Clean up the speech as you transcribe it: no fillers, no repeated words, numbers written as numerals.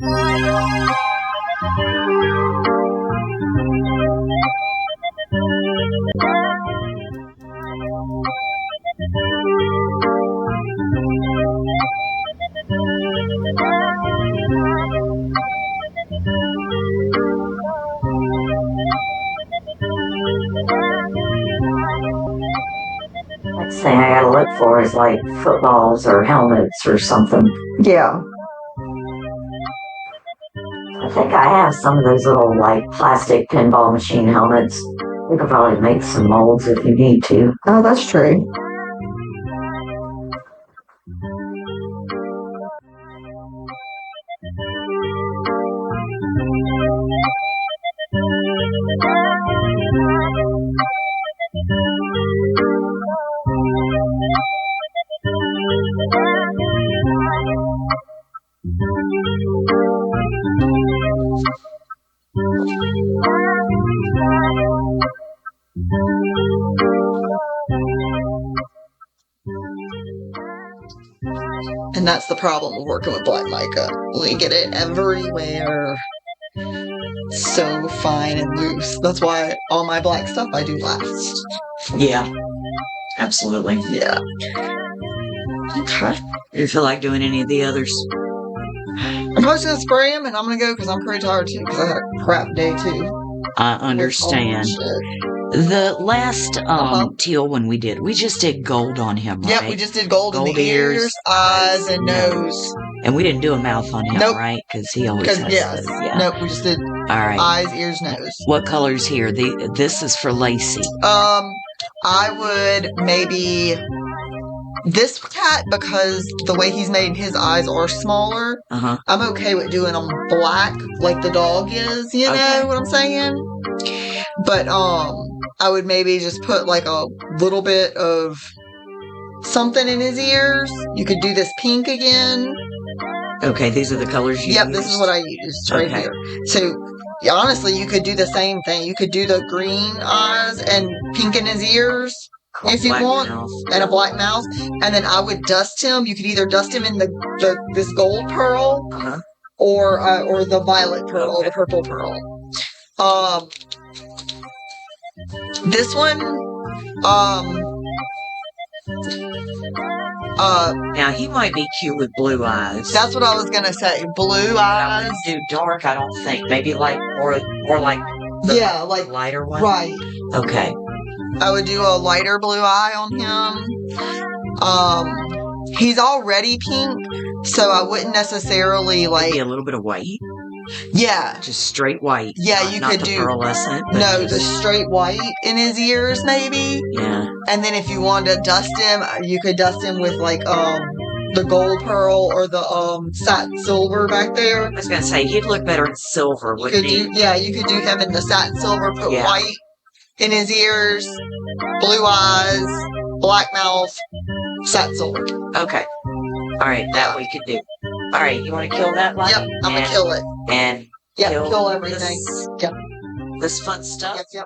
Next thing I gotta look for is like footballs or helmets or something. Yeah. I think I have some of those little like plastic pinball machine helmets. We could probably make some molds if you need to. Oh, that's true. And that's the problem with working with black mica. We get it everywhere. So fine and loose. That's why all my black stuff I do last. Yeah, absolutely. Yeah. Okay. Do you feel like doing any of the others? I'm probably gonna spray them and I'm gonna go because I'm pretty tired too because I had a crap day too. I understand. The last teal one we just did gold on him, right? Yep, we just did gold in the ears, eyes, and nose. And we didn't do a mouth on him, Nope. right? Because he always has yes. those. Yeah. Nope, we just did eyes, ears, nose. What color's here? This is for Lacey. I would maybe this cat, because the way he's made, his eyes are smaller. I'm okay with doing them black like the dog is, you know what I'm saying? But I would maybe just put like a little bit of something in his ears. You could do this pink again. Okay, these are the colors you used? This is what I used right here. So honestly, you could do the same thing. You could do the green eyes and pink in his ears if you want, and a black mouth. And then I would dust him. You could either dust him in this gold pearl or the violet pearl, the purple pearl. This one, now he might be cute with blue eyes. That's what I was gonna say. Blue eyes. I wouldn't do dark, I don't think. Maybe like more like like lighter one. Right. Okay. I would do a lighter blue eye on him. He's already pink, so I wouldn't necessarily like maybe a little bit of white. Yeah. Just straight white. Yeah, you could do pearlescent. No, the straight white in his ears, maybe. Yeah. And then if you wanted to dust him, you could dust him with like the gold pearl or the satin silver back there. I was gonna say he'd look better in silver, wouldn't he? You could do him in the satin silver, put white in his ears, blue eyes, black mouth, satin silver. Okay. All right, that we could do. All right, you want to kill that one? Yep, I'm gonna kill it. And kill everything. This fun stuff. Yep.